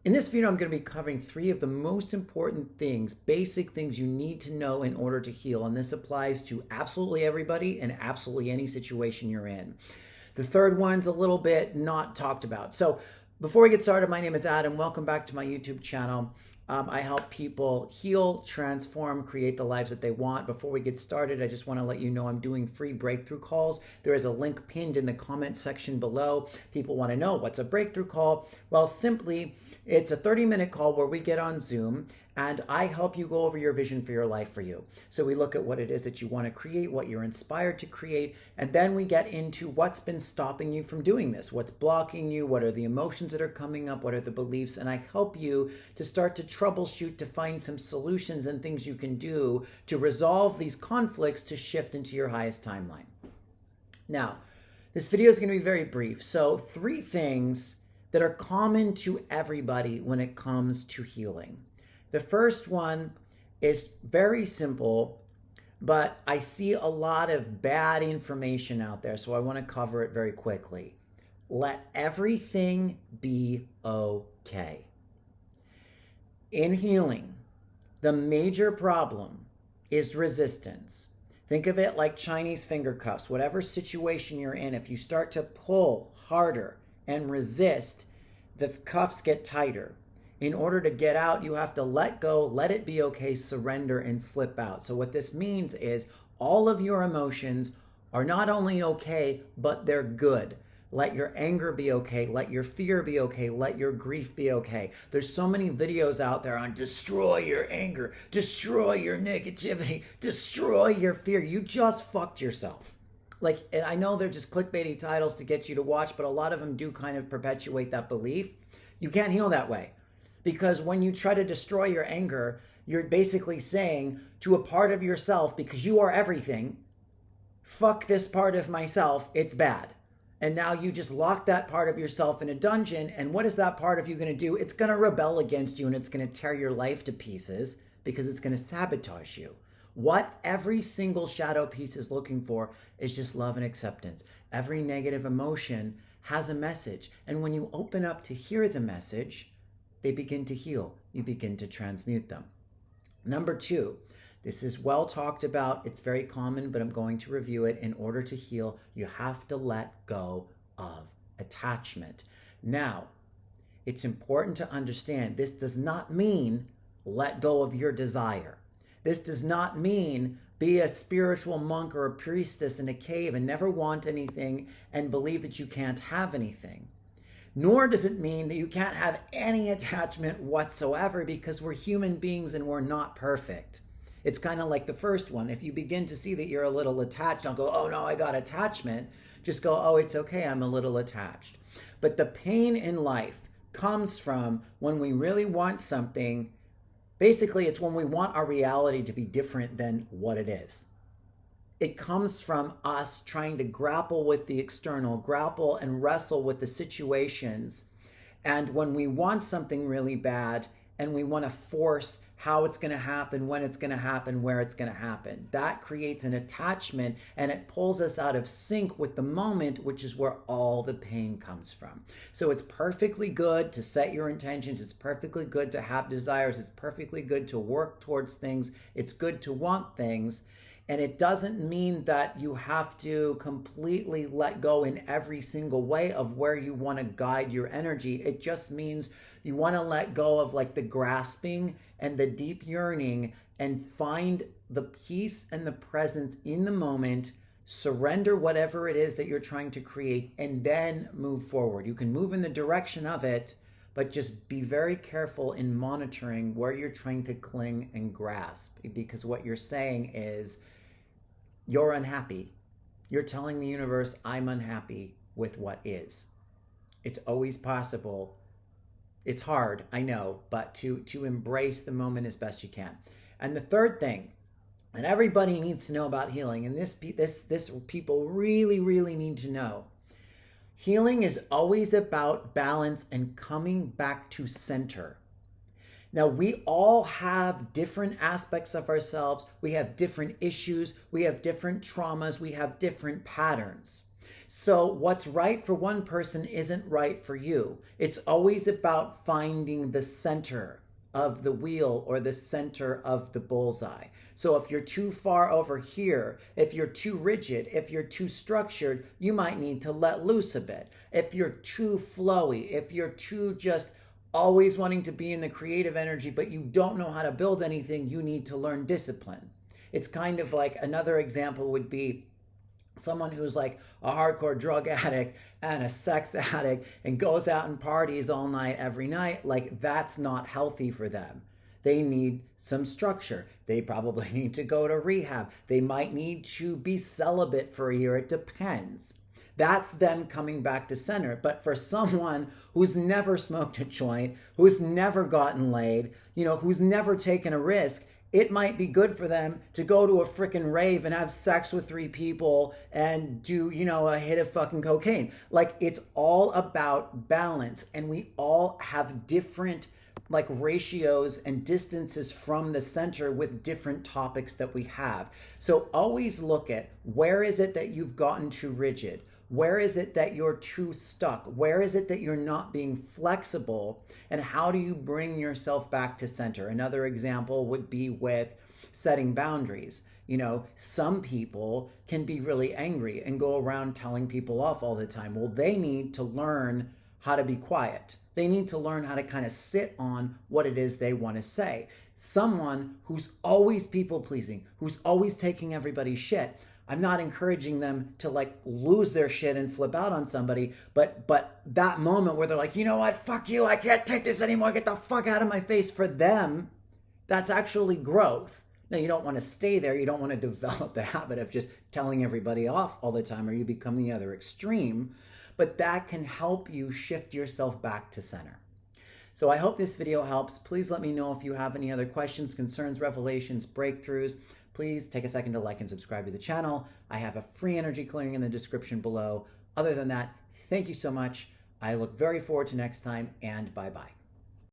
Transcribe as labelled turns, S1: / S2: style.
S1: In this video, I'm going to be covering 3 of the most important things, basic things you need to know in order to heal. And this applies to absolutely everybody and absolutely any situation you're in. The third one's a little bit not talked about. So before we get started, my name is Adam. Welcome back to my YouTube channel. I help people heal, transform, create the lives that they want. Before we get started, I just want to let you know I'm doing free breakthrough calls. There is a link pinned in the comment section below. People want to know what's a breakthrough call. Well, simply, it's a 30-minute call where we get on Zoom and I help you go over your vision for your life for you. So we look at what it is that you want to create, what you're inspired to create, and then we get into what's been stopping you from doing this, what's blocking you, what are the emotions that are coming up, what are the beliefs, and I help you to start to troubleshoot, to find some solutions and things you can do to resolve these conflicts to shift into your highest timeline. Now, this video is going to be very brief. So 3 things that are common to everybody when it comes to healing. The first one is very simple, but I see a lot of bad information out there, so I want to cover it very quickly. Let everything be okay. In healing, the major problem is resistance. Think of it like Chinese finger cuffs. Whatever situation you're in, if you start to pull harder and resist, the cuffs get tighter. In order to get out, you have to let go, let it be okay, surrender, and slip out. So what this means is all of your emotions are not only okay, but they're good. Let your anger be okay. Let your fear be okay. Let your grief be okay. There's so many videos out there on destroy your anger, destroy your negativity, destroy your fear. You just fucked yourself. And I know they're just clickbaity titles to get you to watch, but a lot of them do kind of perpetuate that belief. You can't heal that way. Because when you try to destroy your anger, you're basically saying to a part of yourself, because you are everything, fuck this part of myself, it's bad. And now you just lock that part of yourself in a dungeon, and what is that part of you going to do? It's going to rebel against you, and it's going to tear your life to pieces because it's going to sabotage you. What every single shadow piece is looking for is just love and acceptance. Every negative emotion has a message, and when you open up to hear the message, they begin to heal. You begin to transmute them. Number 2, this is well talked about. It's very common, but I'm going to review it. In order to heal, you have to let go of attachment. Now, it's important to understand this does not mean let go of your desire. This does not mean be a spiritual monk or a priestess in a cave and never want anything and believe that you can't have anything. Nor does it mean that you can't have any attachment whatsoever, because we're human beings and we're not perfect. It's kind of like the first one. If you begin to see that you're a little attached, don't go, oh no, I got attachment. Just go, oh, it's okay, I'm a little attached. But the pain in life comes from when we really want something. Basically, it's when we want our reality to be different than what it is. It comes from us trying to grapple with the external, grapple and wrestle with the situations. And when we want something really bad and we want to force how it's going to happen, when it's going to happen, where it's going to happen, that creates an attachment and it pulls us out of sync with the moment, which is where all the pain comes from. So it's perfectly good to set your intentions. It's perfectly good to have desires. It's perfectly good to work towards things. It's good to want things. And it doesn't mean that you have to completely let go in every single way of where you want to guide your energy. It just means you want to let go of like the grasping and the deep yearning and find the peace and the presence in the moment, surrender whatever it is that you're trying to create, and then move forward. You can move in the direction of it, but just be very careful in monitoring where you're trying to cling and grasp, because what you're saying is, you're unhappy. You're telling the universe, I'm unhappy with what is. It's always possible. It's hard, I know, but to embrace the moment as best you can. And the third thing, and everybody needs to know about healing, and this people really, really need to know. Healing is always about balance and coming back to center. Now, we all have different aspects of ourselves. We have different issues. We have different traumas. We have different patterns. So what's right for one person isn't right for you. It's always about finding the center of the wheel or the center of the bullseye. So if you're too far over here, if you're too rigid, if you're too structured, you might need to let loose a bit. If you're too flowy, if you're too just always wanting to be in the creative energy, but you don't know how to build anything, you need to learn discipline. It's kind of like another example would be someone who's like a hardcore drug addict and a sex addict and goes out and parties all night every night. Like, that's not healthy for them. They need some structure. They probably need to go to rehab. They might need to be celibate for a year. It depends. That's them coming back to center. But for someone who's never smoked a joint, who's never gotten laid, who's never taken a risk, it might be good for them to go to a freaking rave and have sex with 3 people and do, a hit of fucking cocaine. Like, it's all about balance. And we all have different ratios and distances from the center with different topics that we have. So always look at, where is it that you've gotten too rigid? Where is it that you're too stuck? Where is it that you're not being flexible? And how do you bring yourself back to center? Another example would be with setting boundaries. Some people can be really angry and go around telling people off all the time. Well, they need to learn how to be quiet. They need to learn how to kind of sit on what it is they want to say. Someone who's always people pleasing, who's always taking everybody's shit, I'm not encouraging them to lose their shit and flip out on somebody, but that moment where they're like, you know what, fuck you, I can't take this anymore, get the fuck out of my face, for them, that's actually growth. Now, you don't want to stay there. You don't want to develop the habit of just telling everybody off all the time, or you become the other extreme, but that can help you shift yourself back to center. So I hope this video helps. Please let me know if you have any other questions, concerns, revelations, breakthroughs. Please take a second to like and subscribe to the channel. I have a free energy clearing in the description below. Other than that, thank you so much. I look very forward to next time, and bye-bye.